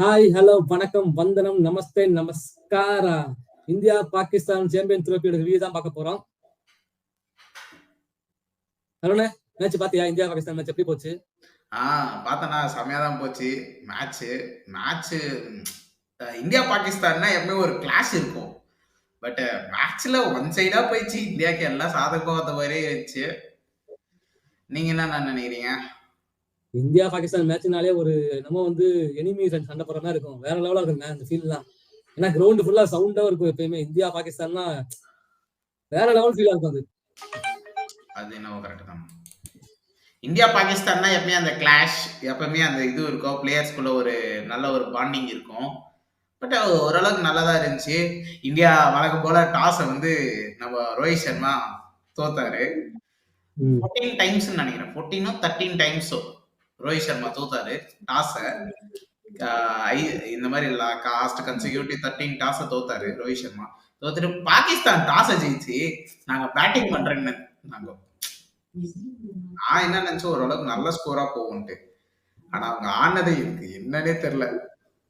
Hi, hello, வணக்கம், வந்தனம், நமஸ்தே, நமஸ்காரா. India Pakistan champion ட்ரோபியோட review தான் பார்க்க போறோம். அருணே, மேட்ச் பாத்தியா? இந்தியா பாகிஸ்தான் மேட்ச் எப்படி போச்சு? பார்த்தேண்ணா. செம்மையா தான் போச்சு மேட்ச்சு. இந்தியா பாகிஸ்தான்னா எப்பவுமே ஒரு கிளாஷ் இருக்கும். பட் மேட்ச்ல ஒன் சைடா போயிடுச்சு. இந்தியாவுக்கு எல்லாம் சாதகம் அந்த மாதிரி ஆயிடுச்சு. நீங்க என்ன நினைக்கிறீங்க? இந்தியா பாகிஸ்தான் மேட்ச்னாலே ஒரு நம்ம எனிமி சண்டை போற மாதிரி இருக்கும். வேற லெவலா இருக்கும் அந்த ஃபீல் தான். ஏன்னா கிரவுண்ட் ஃபுல்லா சவுண்டா இருக்கும். எப்பயுமே இந்தியா பாகிஸ்தான்னா வேற லெவல் ஃபீலா இருக்கும். அது என்னவோ கரெக்ட் தான். இந்தியா பாகிஸ்தான்னா எப்பவுமே அந்த கிளாஷ், எப்பவுமே அந்த இது இருக்கும். பிளேயர்ஸ்குள்ள ஒரு நல்ல ஒரு பாண்டிங் இருக்கும். பட் ஓரளவுக்கு நல்லா தான் இருந்துச்சு. இந்தியா வழக்கம் போல டாஸை நம்ம ரோஹித் சர்மா தோத்தாரு. 14 டைம்ஸ் நினைக்கிறேன். 14 13 டைம்ஸோ ரோஹித் சர்மா தோத்தாரு டாஸை. இந்த மாதிரி லாஸ்ட் கன்சிக்யூட்டிவ் 13 டாஸை தோத்தாரு ரோஹித் சர்மா. தோத்துட்டு பாகிஸ்தான் டாஸை ஜெயிச்சு நாங்க பேட்டிங் பண்றேன்னு நாங்க நான் என்ன நினைச்சேன், ஓரளவுக்கு நல்ல ஸ்கோரா போகும்ட்டு. ஆனா அவங்க ஆனது எனக்கு என்னன்னே தெரியல.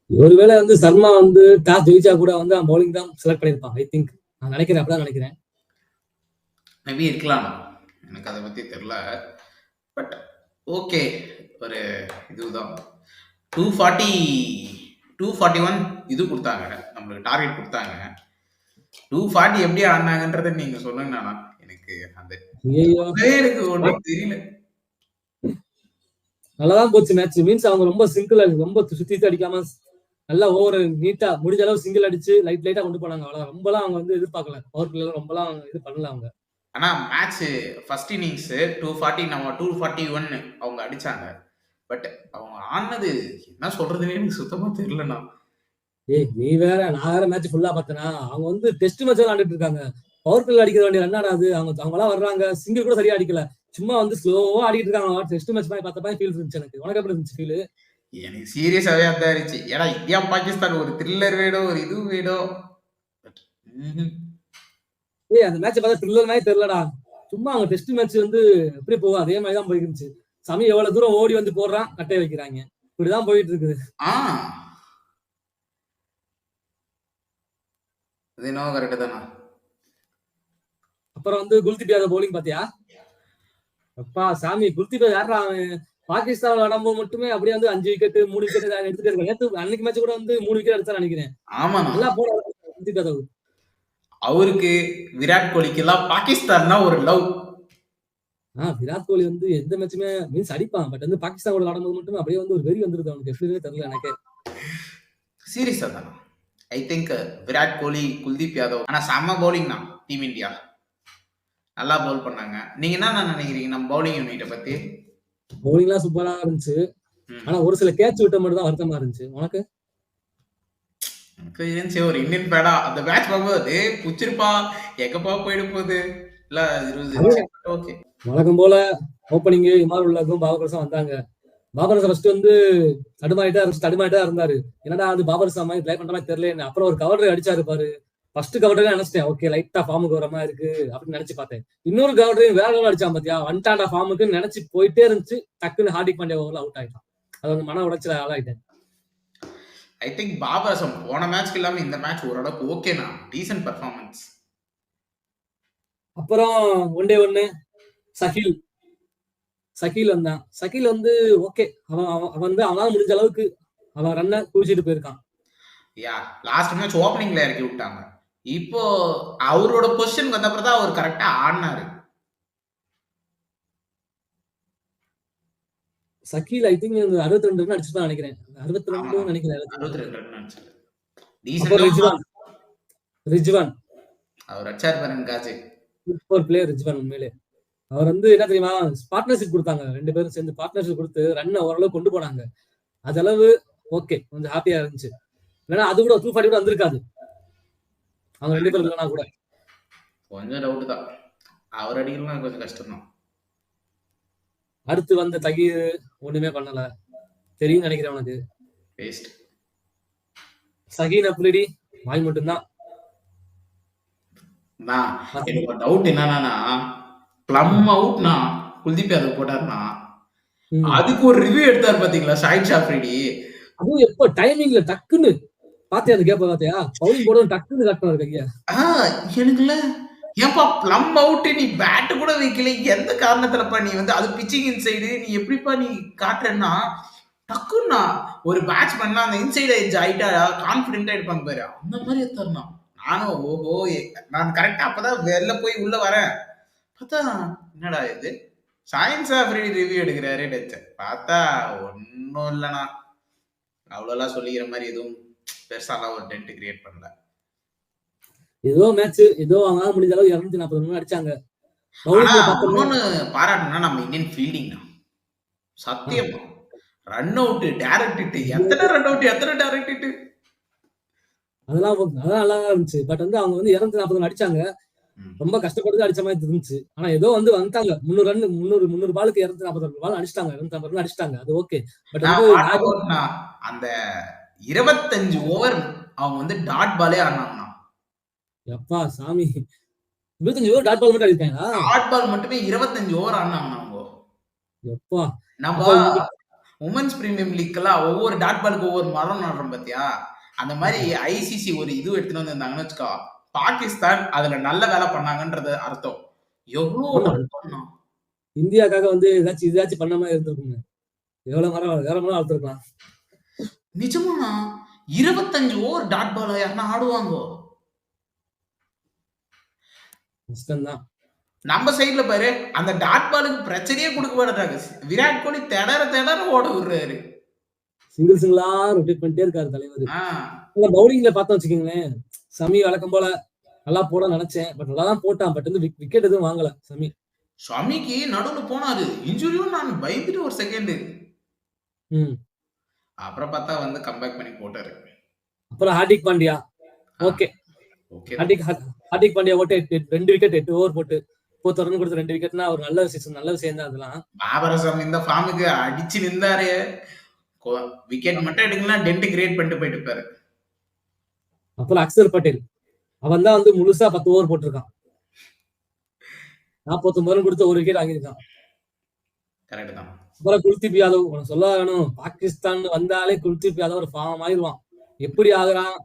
ஒருவேளை சர்மா டாஸ் ஜெயிச்சா கூட பவுலிங் தான் செலக்ட் பண்ணிருப்பான். ஐ திங்க் நான் நினைக்கிறேன், அப்படிதான் நினைக்கிறேன். மேபி இருக்கலாம், எனக்கு அதை பத்தி தெரியல. பட் ஓகே, ஒரு இதுதான் 241 இது கொடுத்தாங்க, நம்மளுக்கு டார்கெட் கொடுத்தாங்க. 240 எப்படி ஆடினாங்கன்றத நீங்க சொல்லுங்க. எனக்கு அந்த எனக்கு ஒன்றும் தெரியல. நல்லாதான் போச்சு மேட்ச். மீன்ஸ் அவங்க ரொம்ப சிங்கிள் ரொம்ப சுத்தி அடிக்காம நல்லா ஓவர் நீட்டா முடிஞ்ச அளவு சிங்கிள் அடிச்சு லைட்டா கொண்டு போனாங்க. அவ்வளவு ரொம்பலாம் அவங்க எதிர்பார்க்கல. பவர் பிளேல ரொம்பலாம் இது பண்ணல அவங்க. ஆனா மேட்ச் ஃபர்ஸ்ட் இன்னிங்ஸ் 240 நம்ம 241 அவங்க அடிச்சாங்க. பட் அவங்க ஆனது என்ன சொல்றதுன்னு எனக்கு சுத்தமா தெரியலண்ணா. நீ வேற, நான் வேற மேட்ச் ஃபுல்லா பார்த்தேனா. அவங்க டெஸ்ட் மேட்ச் விளையாண்டுட்டு இருக்காங்க. பவர் பிளே அடிக்க வேண்டிய ரன் அது. அவங்க எல்லாம் வர்றாங்க, சிங்கிள் கூட சரியா அடிக்கல. சும்மா ஸ்லோவா ஆடிட்டு இருக்காங்க. டெஸ்ட் மேட்ச் மாதிரி பார்த்தப்ப ஃபீல் இருந்துச்சு எனக்கு. உனக்கு எப்படி இருந்துச்சு ஃபீல்? எனக்கு சீரியஸாவே அதான் இருந்துச்சு. ஏன்னா இந்தியா பாகிஸ்தான் ஒரு த்ரில்லர் வேணும், ஒரு இது வேணும். அந்த மேட்ச் பார்த்தா த்ரில்லர் மாதிரி தெரியலடா. சும்மா அவங்க டெஸ்ட் மேட்ச் எப்படி போகும் அதே மாதிரி தான் போயிருந்துச்சு. சமி எவ்வளவு தூரம் ஓடி போடுறான், கட்டையை வைக்கிறாங்க. இப்படிதான் போயிட்டு இருக்குது. அப்புறம் குல்தீப் யாதவ் பவுலிங் பாத்தியா? அப்பா சாமி, குல்தீப் யாரா பாகிஸ்தான் விளையாடும்போது மட்டுமே அப்படியே 5 விக்கெட் 3 விக்கெட் எடுத்துட்டு இருக்காங்க. நேத்து அன்னைக்கு மேட்ச் கூட 3 விக்கெட் எடுத்தா நினைக்கிறேன். ஆமா, நல்லா போட குல்தீப் யாதவ். அவருக்கு விராட் கோலிக்கு எல்லாம் பாகிஸ்தான் ஒரு லவ். விராட் கோலி எந்த மேட்சுமே மீன்ஸ் அடிப்பான். பட் பாகிஸ்தான் விளையாடும்போது மட்டுமே அப்படியே ஒரு வெறி வந்துருது அவனுக்கு. எப்படின்னு தெரியல எனக்கு. சீரியஸா தான். ஐ திங்க் விராட் கோலி, குல்தீப் யாதவ் ஆனா செம்ம பவுலிங் தான். டீம் இந்தியா நல்லா பவுல் பண்ணாங்க. நீங்க என்ன நினைக்கிறீங்க நம்ம பவுலிங் யூனிட்ட பத்தி? பவுலிங்லாம் சூப்பரா இருந்துச்சு. ஆனா ஒரு சில கேட்ச் விட்ட மட்டும் தான் வருத்தமா இருந்துச்சு. உனக்கு? எனக்கு இருந்துச்சு ஒரு இந்தியன் பேடா அந்த மேட்ச் பார்க்கும்போது புச்சிருப்பா எங்கப்பா போயிட போகுது. இல்ல 20 ஓகே. வழக்கம் போல ஓப்பனிங் இமார் உல்லாக்கும் பாபர் அசாம் வந்தாங்க. பாபர் அசாம் ஃபர்ஸ்ட் தடுமாயிட்டா இருந்தாரு. என்னடா பாபர் அசாம் மாதிரி ட்ரை பண்ற மாதிரி தெரியல. அப்புறம் ஒரு கவர் அடிச்சாரு பாரு. ஃபர்ஸ்ட் கவர்டரே நினைச்சிட்டேன், ஓகே லைட்டா ஃபார்முக்கு வர மாதிரி இருக்கு அப்படின்னு நினைச்சு பார்த்தேன். இன்னொரு கவர்டரையும் வேற லெவல் அடிச்சான் பாத்தியா. வந்துட்டாண்டா ஃபார்முக்கு நினைச்சு போயிட்டே இருந்துச்சு. டக்குன்னு ஹார்திக் பாண்டியா ஓவர்ல அவுட் ஆயிட்டான். அது மன உடைச்சல ஆளாயிட்டேன். ஐ திங்க் பாபர் அசாம் போன மேட்ச்க்கு இல்லாம இந்த மேட்ச் ஓரளவுக்கு ஓகேனா, டீசன்ட் பெர்ஃபார்மன்ஸ். அப்புறம் ஒன் டே ஒன்னு சகில் வந்தான். சகில் ஓகே, அவனால முடிஞ்ச அளவுக்கு அவன் ரன்னை குவிச்சிட்டு போயிருக்கான். லாஸ்ட் மேட்ச் ஓப்பனிங்ல இறக்கி விட்டாங்க. இப்போ அவரோட பொசிஷன் வந்தப்பறம் தான் அவர் கரெக்டா ஆடினாரு. சகில் ஐ திங்க் 62 ரன் அடிச்சுதான் நினைக்கிறேன். 62 நினைக்கிறேன். 62 ரன் அடிச்சாரு. ரிஜ்வான் அவர் அடிச்சாரு பாருங்க காஜே. Super player Rizwan. உண்மையிலே அவர் என்ன தெரியுமா, பார்ட்னர்ஷிப் கொடுத்தாங்க. 2 பேரும் சேர்ந்து பார்ட்னர்ஷிப் கொடுத்து ரன் ஓரளவு கொண்டு போனாங்க. அதளவு ஓகே, கொஞ்சம் ஹாப்பியா இருந்துச்சு. ஏன்னா அது கூட 240 கூட வந்திருக்காது அவங்க 2 பேரும் இல்லைனா கூட. கொஞ்சம் டவுட் தான், அவர் அடிக்கலாம் கொஞ்சம் கஷ்டம் தான். அடுத்து வந்த தகீர் ஒண்ணுமே பண்ணல, தெரியும் நினைக்கிறேன் உனக்கு. சகீன் அப்ரிடி வாய் மட்டும்தான். எனக்கு டவுட் என்னன்னா, பிளம் அவுட்னா குல்தீப் யாதவ் போட்டாருன்னா அதுக்கு ஒரு ரிவ்யூ எடுத்தாரு பாத்தீங்களா ஷாஹித் ஷாஃப்ரிடி. அதுவும் எப்போ டைமிங்ல டக்குன்னு பாத்தியா அந்த கேப்ப பாத்தியா? பவுலிங் போடுறது டக்குன்னு கட்டினாரு கைய. எனக்குல ஏன்பா ப்ளம் அவுட் நீ பேட் கூட வைக்கல, எந்த காரணத்துலப்பா நீ வந்து அது பிச்சிங் இன்சைடு நீ எப்படிப்பா நீ காட்டுறன்னா டக்குன்னா ஒரு பேட்ஸ்மேன்னா அந்த இன்சைடு எட்ஜ் ஆயிட்டா கான்பிடென்டா எடுப்பாங்க பாரு, அந்த மாதிரி எடுத்தாருனா நானும் ஓஹோ நான் கரெக்டா அப்பதான் வெளில போய் உள்ள வரேன், பார்த்தா என்னடா இது சயின்ஸ் ஆஃப்ரிடி ரிவ்யூ எடுக்கிறாரு நினைச்சேன், பார்த்தா ஒன்னும் இல்லைண்ணா. அவ்வளோலாம் சொல்லிக்கிற மாதிரி எதுவும் பெருசாலாம் ஒரு டென்ட் கிரியேட் பண்ணல. ஏதோ மேட்ச் ஏதோ அவங்களால முடிஞ்ச அளவு 240 ரன் அடிச்சாங்க. இன்னொன்னு பாராட்டணும்னா நம்ம இந்தியன் ஃபீல்டிங் தான் சத்தியமா ரன் அவுட் டைரக்ட் ஹிட், எத்தனை ரன் அவுட் எத்தனை டைரக்ட் ஹிட், அதெல்லாம் நல்லா இருந்துச்சு. பட் வந்து அவங்க வந்து 240 ரன் அடிச்சாங்க, ரொம்ப கஷ்டப்பட்டு அடிச்ச மாதிரி இருந்துச்சு. ஆனா ஏதோ வந்து வந்துட்டாங்க 300 பாலுக்கு 240 பால் அடிச்சிட்டாங்க, 250 ரன் அடிச்சிட்டாங்க, அது ஓகே. பட் வந்து அந்த 25 ஓவர் அவங்க வந்து டாட் பாலே ஆடினாங்கண்ணா. எப்பா சாமி 25 ஓவர் டாட் பால் மட்டும் அடிச்சாங்க, டாட் பால் மட்டுமே 25 ஓவர் ஆடினாங்க அவங்க. எப்பா நம்ம உமன்ஸ் பிரீமியம் லீக்லாம் ஒவ்வொரு டாட் பாலுக்கு ஒவ்வொரு மரம் நடுறோம் பாத்தியா, அந்த மாதிரி ஐசிசி ஒரு இது எடுத்துட்டு வந்திருந்தாங்கன்னு வச்சுக்கோ, பாகிஸ்தான் அதுல நல்ல வேலை பண்ணாங்கன்றது அர்த்தம். எவ்வளவு இந்தியாக்காக வந்து ஏதாச்சும் பண்ண மாதிரி இருந்திருக்குங்க, எவ்வளவு மரம் வளர்த்துருக்கலாம். நிஜமானா 25 ஓவர் டாட் பால் யாருன்னா ஆடுவாங்க, கஷ்டம்தான். நம்ம சைட்ல பாரு அந்த டாட் பாலுக்கு பிரச்சனையே கொடுக்க மாட்டாங்க, விராட் கோலி திணற ஓட விடுறாரு, சிங்கிள்ஸுங்களா ரொட்டேட் பண்ணிட்டே இருக்காரு தலைவர். பவுலிங்ல பார்த்தா வச்சுக்கோங்களேன், சமி வழக்கம் போல நல்லா போட நினைச்சேன், பட் நல்லா தான் போட்டான். பட் வந்து விக்கெட் எதுவும் வாங்கல சமிக்கு நடுவுல போனாரு, இன்ஜுரியும் நான் பயந்துட்டு ஒரு செகண்ட், அப்புறம் பார்த்தா வந்து கம்பேக் பண்ணி போட்டாரு. அப்புறம் ஹார்திக் பாண்டியா ஓகே, ஹார்திக் பாண்டியா ஓட்டு 2 விக்கெட் 8 ஓவர் போட்டு 4 ரன் கொடுத்து 2 விக்கெட்னா ஒரு நல்ல விஷயம் தான். அதெல்லாம் பாபரசம் இந்த ஃபார்முக்கு அடிச்சு நின்றாரு, விக்கெட் மட்டும் எடுக்கலாம் டென்ட் கிரியேட் பண்ணிட்டு போயிட்டு இருப்பாரு. அப்புறம் அக்சர் பட்டேல் அவன் தான் வந்து முழுசா 10 ஓவர் போட்டிருக்கான், 49 ரன் கொடுத்து 1 விக்கெட் வாங்கியிருக்கான். அப்புறம் குல்தீப் யாதவ் உனக்கு சொல்ல வேணும், பாகிஸ்தான் வந்தாலே குல்தீப் யாதவ் ஒரு ஃபார்ம் ஆயிடுவான், எப்படி ஆகுறான்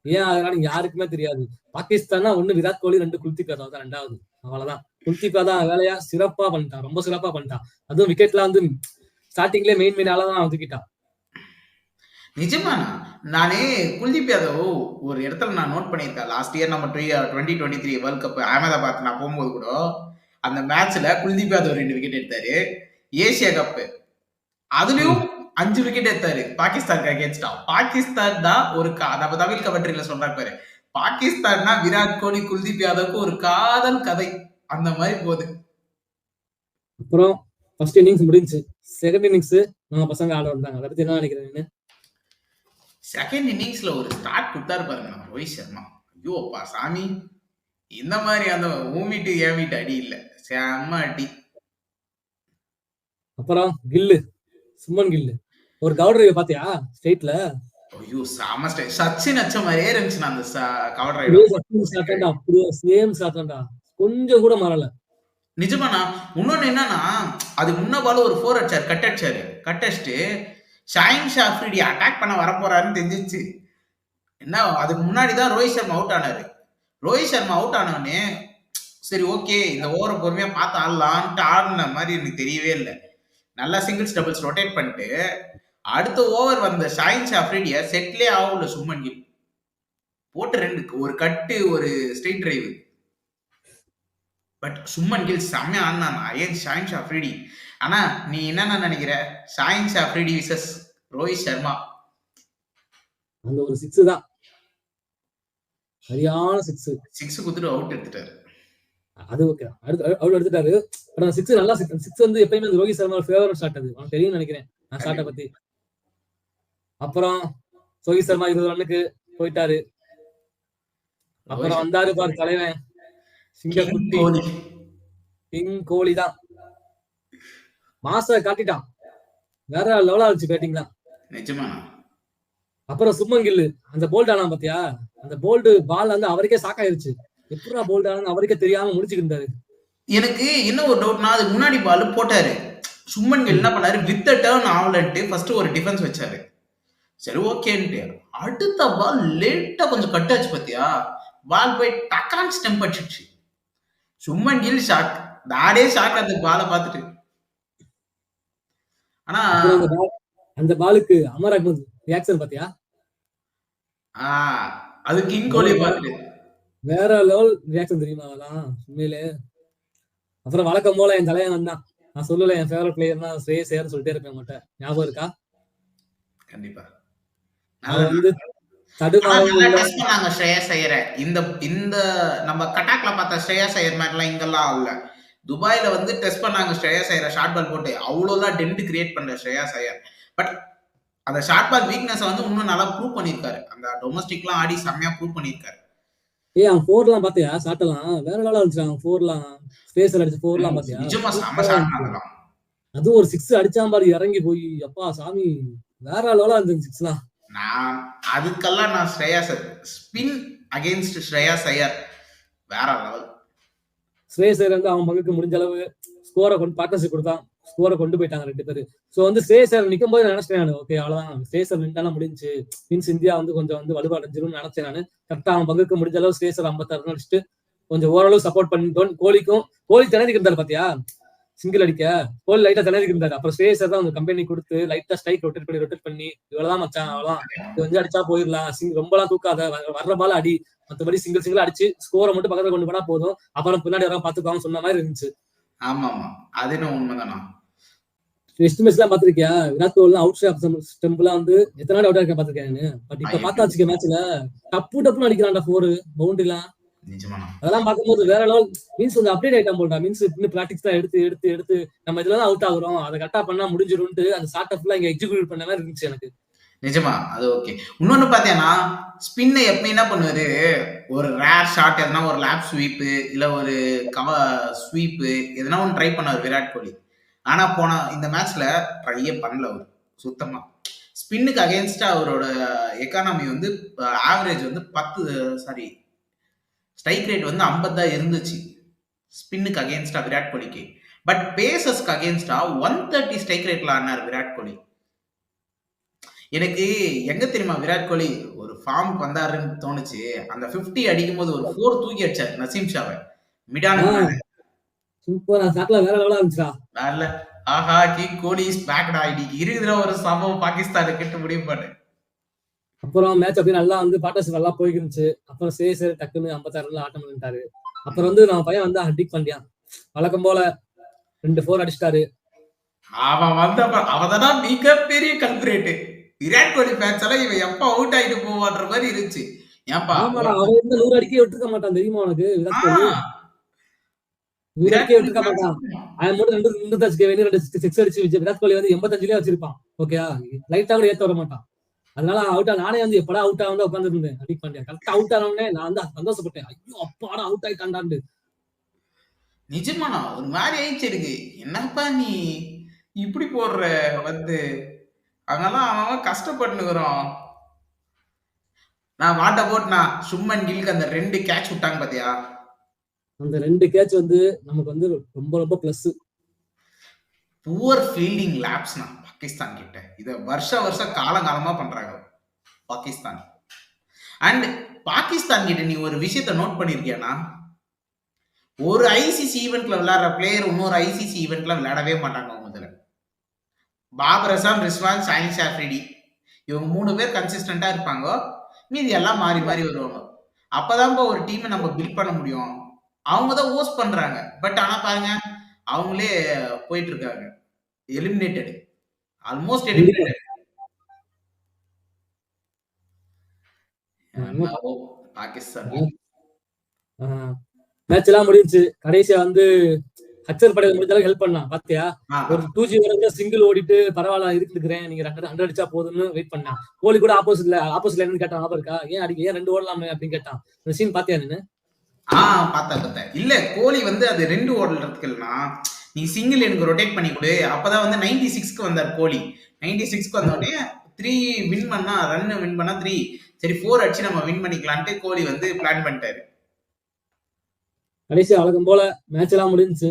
ஏன் ஆகுறான்னு யாருக்குமே தெரியாது. பாகிஸ்தான் ஒண்ணு விராட் கோலி, 2 குல்தீப் யாதவ் தான், 2வது அவ்வளவுதான். குல்தீப் யாதவ் வேலையா சிறப்பா பண்ணிட்டான், ரொம்ப சிறப்பா பண்ணிட்டான். அதுவும் விக்கெட்ல வந்து ஸ்டார்டிங்லேயே மெயின் ஆளதான் ஒதுக்கிட்டான். நிஜமானா நானே குல்தீப் யாதவ் ஒரு இடத்துல நான் நோட் பண்ணியிருக்கேன், லாஸ்ட் இயர் நம்ம 2023 வேர்ல்ட் கப் அகமதாபாத் நான் போகும்போது கூட அந்த மேட்ச்ல குல்தீப் யாதவ் 2 விக்கெட் எடுத்தாரு. ஏசியா கப் அதுலயும் 5 விக்கெட் எடுத்தாரு பாகிஸ்தான் அகேன்ஸ்டா. பாகிஸ்தான் தான் ஒரு நம்ம தமிழ் கமெண்ட்ரியில சொல்றாங்க பாரு, பாகிஸ்தான் விராட் கோலி குல்தீப் யாதவுக்கு ஒரு காதல் கதை, அந்த மாதிரி போகுது. அப்புறம் ஃபர்ஸ்ட் இன்னிங்ஸ் முடிஞ்சு, செகண்ட் இன்னிங்ஸ் நம்ம பசங்க ஆட வந்தாங்க. அதை பத்தி என்ன நினைக்கிறேன்? செகண்ட் இன்னிங்ஸ்ல ஒரு ஸ்டார்ட் கொடுத்தாரு பாருங்க ரோஹித் சர்மா, ஐயோ அப்பா சாமி, இந்த மாதிரி அந்த ஊமிட்டு ஏமிட்டு அடி இல்ல, செம்ம அடி. அப்புறம் கில்லு, சுமன் கில்லு ஒரு கவர் டிரைவ் பாத்தியா ஸ்ட்ரைட்ல, ஐயோ சாம ஸ்டைல், சச்சின் அச்ச மாதிரியே இருந்துச்சு அந்த கவர் டிரைவ், அப்படியே சேம் ஷாட்டா, கொஞ்சம் கூட மாறல. நிஜமானா இன்னொன்னு என்னன்னா, அது முன்ன பால் ஒரு 4 அடிச்சாரு, கட் அடிச்சுட்டு ஷாஹின் ஷா அஃப்ரிடி அட்டாக் பண்ண வரப்போறாருன்னு தெரிஞ்சிச்சு. என்ன அதுக்கு முன்னாடிதான் ரோஹித் சர்மா அவுட் ஆனாரு. ரோஹித் சர்மா அவுட் ஆனவனே சரி ஓகே இந்த ஓவரை பொறுமையா பார்த்து ஆடலான்ட்டு ஆடின மாதிரி எனக்கு தெரியவே இல்லை. நல்லா சிங்கிள்ஸ் டபுள்ஸ் ரொட்டேட் பண்ணிட்டு அடுத்த ஓவர் வந்த ஷாஹின் ஷா அஃப்ரிடியை செட்லே ஆகல சுமன் கில் போட்டு 2 ஒரு கட்டு ஒரு straight drive. But Shubman Gill செம்மையா ஆடினான் அயன் ஷாஹின் ஷா அஃப்ரிடி. ஆனா நீ என்ன நினைக்கிற, ஷாஹின் ஷா அஃப்ரிடி விசஸ் ரோஹித் சர்மா? அந்த ஒரு 6 தான் சரியான 6 குத்துட்டு அவுட் எடுத்துட்டாரு. அது ஓகே, அவுட் எடுத்துட்டாரு. பட் அந்த 6 நல்லா 6 வந்து எப்பயுமே ரோஹித் சர்மா ஃபேவரட் ஷாட், அது உனக்கு தெரியும் நினைக்கிறேன் நான் ஷாட்டை பத்தி. அப்புறம் ரோஹித் சர்மா 20 ரன்னுக்கு போயிட்டாரு. அப்புறம் வந்தாரு பாரு தலைவன் சிங்கக்குட்டி கிங் கோலி தான், மாச காட்டிட்டான், வேற லெவலா இருந்துச்சு பேட்டிங் தான் நிஜமா. அப்புறம் சுமன் கில்லு அந்த போல்ட் ஆனா பாத்தியா, அந்த போல்டு பால் வந்து அவருக்கே சாக்காயிருச்சு, எப்படா போல்ட் ஆனா அவருக்கே தெரியாம முடிச்சுக்கிட்டாரு. எனக்கு என்ன ஒரு டவுட்னா, அதுக்கு முன்னாடி பால் போட்டாரு சுமன் கில் என்ன பண்ணாரு, வித் டர்ன் ஆவலன்ட்டு ஃபர்ஸ்ட் ஒரு டிஃபென்ஸ் வச்சாரு. சரி ஓகேன்ட்டு அடுத்த பால் லேட்டா கொஞ்சம் கட் ஆச்சு பாத்தியா, பால் போய் டக்கான் ஸ்டெம்ப் அடிச்சிடுச்சு. சும்மன் கில் ஷாக். நானே ஷாக் அந்த பால பார்த்துட்டு. ஆனா அப்புறம் அந்த பாலுக்கு அமர் அக்மல் ரியாக்ஷன் பாத்தியா? அது கிங் கோலி பார்த்துட்டு வேற லெவல் ரியாக்ஷன் தெரியுமா அதெல்லாம் உண்மையிலே. அப்புறம் வழக்கம் போல என் தலைவன் வந்தான். நான் சொல்லல என் ஃபேவரட் பிளேயர்னா ஸ்ரேயஸ் ஐயர்னு சொல்லிட்டே இருப்பேன் உங்கள்கிட்ட. ஞாபகம் இருக்கா? கண்டிப்பா. அவன் வந்து நல்லா டெஸ்ட் பண்ணாங்க ஸ்ரேயஸ் ஐயரை. இந்த நம்ம கட்டாக்ல பார்த்த ஸ்ரேயஸ் ஐயர் மாதிரிலாம் இங்கெல்லாம் இல்ல. துபாயில வந்து டெஸ்ட் பண்ணாங்க ஸ்ரேயஸ் ஐயரை ஷார்ட் பால் போட்டு. அவ்வளோலாம் டென்ட் கிரியேட் பண்ண ஸ்ரேயஸ் ஐயர். பட் அந்த ஷார்ட் பால் வீக்னஸ் வந்து இன்னும் நல்லா ப்ரூவ் பண்ணிருக்காரு. அந்த டொமஸ்டிக்லாம் ஆடி செம்மையா ப்ரூவ் பண்ணிருக்காரு. அவன் ஃபோர்லாம் பாத்தியா? ஷாட்லாம் வேற லெவலா இருந்துச்சு. அவன் ஃபோர்லாம் ஸ்பேஸ்ல அடிச்ச ஃபோர்லாம் பாத்தியா? நிஜமா செம்ம ஷாட் அதெல்லாம். அது ஒரு 6 அடிச்சான் பாரு இறங்கி போய். அப்பா சாமி வேற லெவலா இருந்துச்சு 6லாம். அதுக்கெல்லாம் நான் ஸ்ரேயாஸ் ஸ்பின் அகைன்ஸ்ட் ஸ்ரேயாஸ் ஐயர் வேற லெவல். ஸ்ரேயஸ் ஐயர் வந்து அவன் பங்குக்கு முடிஞ்ச அளவு ஸ்கோரை கொண்டு பார்ட்னர்ஷிப் கொடுத்தான். ஸ்கோரை கொண்டு போயிட்டாங்க 2 பேரு. சோ வந்து ஸ்ரேயஸ் ஐயர் நிக்கும் போது நினைச்சேன் ஓகே அவ்வளவுதான் ஸ்ரேயஸ் ஐயர் நின்றாலும் முடிஞ்சு மீன்ஸ் இந்தியா வந்து கொஞ்சம் வந்து வலுவடைஞ்சிரும்னு நினைச்சேன் நான். கரெக்டா அவன் பங்குக்கு முடிஞ்ச அளவு ஸ்ரேயஸ் ஐயர் 56 ரன் அடிச்சுட்டு கொஞ்சம் ஓரளவு சப்போர்ட் பண்ணிட்டோம். கோலி திணறிக்கு இருந்தாரு பாத்தியா சிங்கிள் அடிக்க. கோலி லைட்டா திணறிக்கு இருந்தாரு. அப்புறம் ஸ்ரேயஸ் ஐயர் தான் அவங்க கம்பெனி கொடுத்து லைட்டா ஸ்ட்ரைக் ரொட்டேட் பண்ணி இவ்வளவுதான் மச்சான் அவ்வளவுதான் இது வந்து அடிச்சா போயிடலாம், ரொம்பலாம் தூக்காத, வர்ற பால அடி, மற்றபடி சிங்கிள் அடிச்சு ஸ்கோரை மட்டும் பக்கத்துல கொண்டு போனா போதும், அப்புறம் பின்னாடி யாரும் பாத்துக்குவாங்க சொன்ன மாதிரி இருந்துச்சு. ஆமா ஆமா அது என்ன உண்மைதானா. டெஸ்ட் மேட்ச் எல்லாம் பாத்திருக்கியா? விராட் கோலி அவுட் ஸ்டெம்ப்லாம் வந்து எத்தனை நாள் அவுட் ஆயிருக்கேன் பாத்திருக்கேன். பட் இப்ப பார்த்தா வச்சுக்க மேட்ச்ல டப்புன்னு அடிக்கிறான்டா 4 பவுண்டரிலாம். அதெல்லாம் பார்க்கும்போது வேற லெவல். மீன்ஸ் கொஞ்சம் அப்டேட் ஆயிட்டான் போல்டா. மீன்ஸ் இன்னும் பிராக்டிஸ் தான் எடுத்து நம்ம இதுலதான் அவுட் ஆகுறோம், அதை கரெக்டா பண்ணா முடிஞ்சிரும்ட்டு அந்த ஷார்ட் ஃபுல்லா இங்க எக்ஸிக்யூட் பண்ண மாதிரி இருந்துச்சு எனக்கு. நிஜமா அது ஓகே. இன்னொன்னு பாத்தீங்கன்னா ஸ்பின்னை எப்ப என்ன பண்ணுவாரு, ஒரு ரேர் ஷாட் எதனா ஒரு லேப் ஸ்வீப்பு இல்ல ஒரு ஸ்வீப்பு எதனா ஒன்று ட்ரை பண்ணார் விராட் கோலி. ஆனா போன இந்த மேட்ச்ல ட்ரையே பண்ணல அவரு சுத்தமா. ஸ்பின்னுக்கு அகேன்ஸ்டா அவரோட எக்கானமி வந்து ஆவரேஜ் வந்து 10 ஸ்ட்ரைக் ரேட் வந்து 50 தான் இருந்துச்சு ஸ்பின்னுக்கு அகேன்ஸ்டா விராட் கோலிக்கு. பட் பேசஸ்க்கு அகேன்ஸ்டா 130 ஸ்ட்ரைக் ரேட்ல ஆனார் விராட் கோலி. எனக்கு எங்க தெரியுமா விராட் கோலி ஒரு ஃபார்முக்கு வந்தாருன்னு தோணுச்சு, அந்த 50 அடிக்கும் போது ஒரு 4 தூக்கி அடிச்சார் நசீம் ஷாவை மிடான. சூப்பரா ஷாட்ல வேற லெவலா இருந்துச்சா. வேற ஆஹா கிங் கோலி இஸ் பேக்டா. இன்னைக்கு இருக்குற ஒரு சம்பவம் பாகிஸ்தானுக்கு கிட்ட முடியும் பாரு. அப்புறம் மேட்ச் அப்படியே நல்லா வந்து பார்ட்னர்ஷிப் நல்லா போயிருந்துச்சு. அப்புறம் சேஸ் டக்குன்னு 56 ரன்ல ஆட்டம் பண்ணிட்டாரு. அப்புறம் வந்து நம்ம பையன் வந்து ஹர்திக் பாண்டியா வழக்கம் போல 2 4 அடிச்சிட்டாரு. அவன் வந்தப்ப அவதான் மிகப்பெரிய கல்பரேட். விராட் கோலி ஃபேன்ஸ் எல்லாம் இவன் எப்ப அவுட் ஆயிட்டு போவான்ற மாதிரி இருந்துச்சு. ஏன்பா அவன் வந்து 100 அடிக்கே விட்டுருக்க மாட்டான் தெரியுமா உனக்கு? விராட் கோலி 100 அடிக்கே விட்டுருக்க மாட்டான். அவன் மட்டும் 2 6 அடிச்சு விராட் கோலி வந்து 85லயே வச்சிருப்பான். ஓகேயா, லைட்டா கூட ஏத்த வர மாட்டான். அதனால அவுட் நானே வந்து எப்படா அவுட் ஆகும் உட்கார்ந்து இருந்தேன். ஹர்திக் பாண்டியா கரெக்டா அவுட் ஆனோடனே நான் வந்து சந்தோஷப்பட்டேன். ஐயோ அப்பாடா அவுட் ஆயிட்டான்டான்னு. நிஜமானா ஒரு மாதிரி ஆயிடுச்சு எனக்கு. என்னப்பா நீ இப்படி போடுற வந்து அதெல்லாம் அவன் கஷ்டப்பட்டுக்கிறோம். நான் வாட்ட போட்டுனா சும்மன் கில்க்கு அந்த 2 கேட்ச் விட்டாங்க பாத்தியா, அந்த 2 கேட்ச் வந்து நமக்கு வந்து ரொம்ப ரொம்ப பிளஸ். புவர் ஃபீல்டிங் லேப்ஸ்னா பாகிஸ்தான் கிட்ட இத வருஷம் காலங்காலமா பண்றாங்க பாகிஸ்தான். அண்ட் பாகிஸ்தான் கிட்ட நீ ஒரு விஷயத்த நோட் பண்ணிருக்கியானா, ஒரு ஐசிசி ஈவெண்ட்ல விளையாடுற பிளேயர் இன்னொரு ஐசிசி ஈவெண்ட்ல விளையாடவே மாட்டாங்க. முதல்ல பாபர் அசாம், ரிஸ்வான், ஷாஹின் ஷாஃப்ரிடி இவங்க 3 பேர் கன்சிஸ்டன்டா இருப்பாங்க. மீதி எல்லாம் மாறி மாறி வருவாங்க. அப்பதான் ஒரு டீமை நம்ம பில்ட் பண்ண முடியும். அவங்க தான் ஹோஸ்ட் பண்றாங்க. பட் ஆனா பாருங்க அவங்களே போயிட்டு இருக்காங்க. Eliminated, almost eliminated. Pakistan match எல்லாம் முடிஞ்சு கடைசியா வந்து ஹச்சர் படையில முடிஞ்ச அளவுக்கு ஹெல்ப் பண்ணலாம் பாத்தியா. ஒரு 2G வரைக்கும் சிங்கிள் ஓடிட்டு பரவாயில்ல இருக்கிறேன், நீங்க 100 அடிச்சா போதும்னு வெயிட் பண்ணான். கோலி கூட ஆப்போசிட்ல என்னன்னு கேட்டான், ஞாபகம் இருக்கா? ஏன் 2 ஓடலாமே அப்படின்னு கேட்டான். இந்த சீன் பாத்தியா நீ? பார்த்தேன். இல்ல கோலி வந்து அது 2 ஓடுறதுக்கு இல்லைன்னா நீ சிங்கிள் எனக்கு ரொட்டேட் பண்ணி கொடு. அப்பதான் வந்து 96க்கு வந்தார் கோலி. 96க்கு வந்தோடனே 3 வின் பண்ணா, ரன் வின் பண்ணா 3, சரி 4 அடிச்சு நம்ம வின் பண்ணிக்கலான்ட்டு கோலி வந்து பிளான் பண்ணிட்டாரு. கடைசியா வழக்கம் போல மேட்ச் எல்லாம் முடிஞ்சு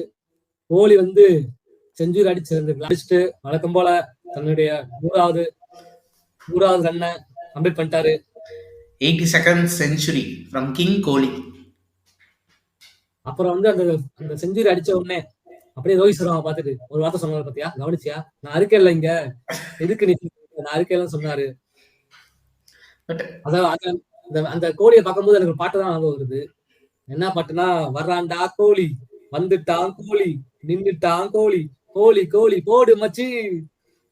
கோலி வந்து செஞ்சுரி அடிச்சுட்டு வழக்கம் போல தன்னுடைய 100வது 100வது ரன்னை கம்ப்ளீட் பண்ணிட்டாரு. 82nd century from King Kohli. அப்புறம் வந்து அந்த அந்த செஞ்சுரி அடிச்ச உடனே அப்படியே ரோஹித் சர்மா பார்த்துட்டு ஒரு வார்த்தை சொன்னாரு பாத்தியா, கவனிச்சியா? நான் இருக்கேன்ல இங்க, எதுக்கு நீ நான் இருக்கேன்னு சொன்னாரு. பட் அதான் அந்த கோழியை பார்க்கும்போது எனக்கு ஒரு பாட்டு தான் ஞாபகம் வருது. என்ன பாட்டுன்னா, வர்றான்டா கோழி, வந்துட்டான் கோழி, நின்னுட்டான் கோழி, கோழி கோழி போடு மச்சி,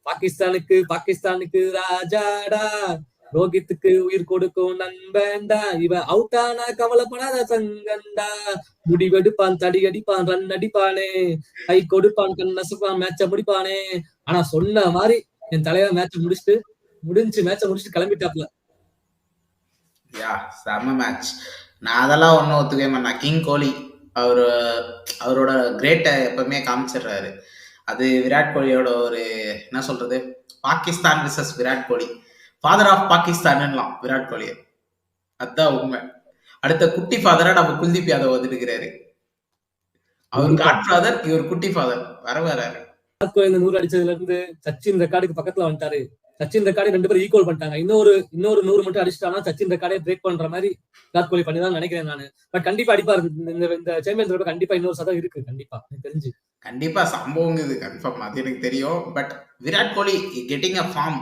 பாகிஸ்தானுக்கு ராஜாடா, ரோஹித்துக்கு உயிர் கொடுக்கும் நண்பன்டா, இவன் அவுட்டானா கவலைப்படாத சங்கண்டா, முடிவெடுப்பான், தடி அடிப்பான், ரன் அடிப்பானே, கை கொடுப்பான், கண் நசுப்பான், மேட்ச முடிப்பானே. ஆனா சொன்ன மாதிரி என் தலைவன் மேட்ச முடிச்சுட்டு கிளம்பிட்டாப்ல. யா செம்ம மேட்ச். நான் அதெல்லாம் ஒன்றும் ஒத்துக்கவே மாட்டேன். கிங் கோலி அவர் அவரோட கிரேட்டை எப்பவுமே காமிச்சிடுறாரு. அது விராட் கோலியோட ஒரு என்ன சொல்றது, Pakistan versus Virat Kohli, father of பாகிஸ்தான்லாம் விராட் கோலி. அதுதான் உண்மை. அடுத்த குட்டி ஃபாதரா நம்ம குல்தீப் யாதவ் வந்துருக்கிறாரு. அவர் காட் ஃபாதர், இவர் குட்டி ஃபாதர் வராரு. விராட் கோலி இந்த 100 அடிச்சதுல இருந்து சச்சின் ரெக்கார்டுக்கு பக்கத்துல வந்துட்டாரு. சச்சின் ரெக்கார்டை 2 பேரும் ஈக்குவல் பண்ணிட்டாங்க. இன்னொரு 100 மட்டும் அடிச்சிட்டானா சச்சின் ரெக்கார்டே பிரேக் பண்ற மாதிரி விராட் கோலி பண்ணிதான் நினைக்கிறேன் நானு. பட் கண்டிப்பா அடிப்பாரு. இந்த சாம்பியன்ஸ் ட்ரோஃபி கண்டிப்பா இன்னொரு சதம் இருக்கு, கண்டிப்பா எனக்கு தெரிஞ்சு. கண்டிப்பா சம்பவம் இது கன்ஃபார்ம், அது எனக்கு தெரியும். But Virat Kohli getting a form,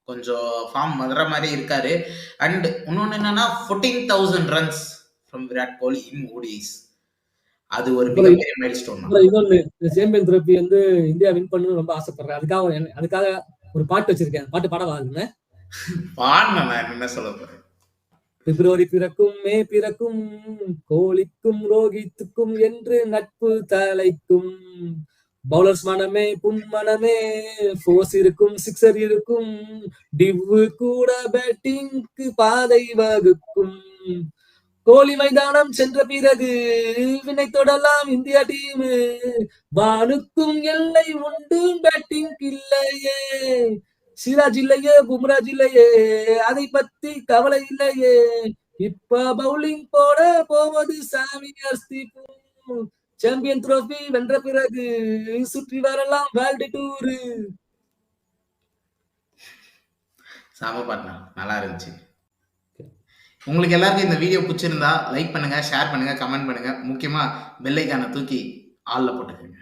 கொஞ்சம் ஃபார்ம் வர்ற மாதிரி இருக்காரு. அண்ட் இன்னொன்னு என்னன்னா 14,000 runs from Virat Kohli in ODIs. அது ஒரு மிகப்பெரிய மைல்ஸ்டோன். இன்னொன்னு, இந்த சாம்பியன் ட்ரோஃபி வந்து இந்தியா வின் பண்ணணும்னு ரொம்ப ஆசைப்படுறேன். அதுக்காக ஒரு பாட்டு வச்சிருக்கேன். பாட்டு பாட வாங்க. பாடுன நான் என்ன சொல்ல போறேன். பிப்ரவரி பிறக்கும், மே பிறக்கும், கோலிக்கும் ரோஹித்துக்கும் என்று நட்பு தலைக்கும், பவுலர்ஸ் மனமே புன்மனமே, ஃபோர்ஸ் இருக்கும், சிக்ஸர் இருக்கும், டிவ்வு கூட பேட்டிங்க்கு பாதை வகுக்கும், கோலி மைதானம் சென்ற பிறகு வினை தொடலாம் இந்தியா டீம், வானுக்கும் எல்லை உண்டு பேட்டிங் இல்லையே, சிராஜ் இல்லையே, பும்ராஜ் இல்லையே, அதை பத்தி கவலை இல்லையே, இப்ப பவுலிங் போட போவது சாமி அஸ்திப்பு, சாம்பியன் ட்ரோஃபி வென்ற பிறகு சுற்றி வரலாம் வேர்ல்டு டூர். சாம பாட்னா நல்லா இருந்துச்சு. உங்களுக்கு எல்லாருக்கும் இந்த வீடியோ பிடிச்சிருந்தா லைக் பண்ணுங்க, ஷேர் பண்ணுங்க, கமெண்ட் பண்ணுங்க. முக்கியமா பெல் ஐகானை தூக்கி ஆல்ல போட்டுக்கோங்க.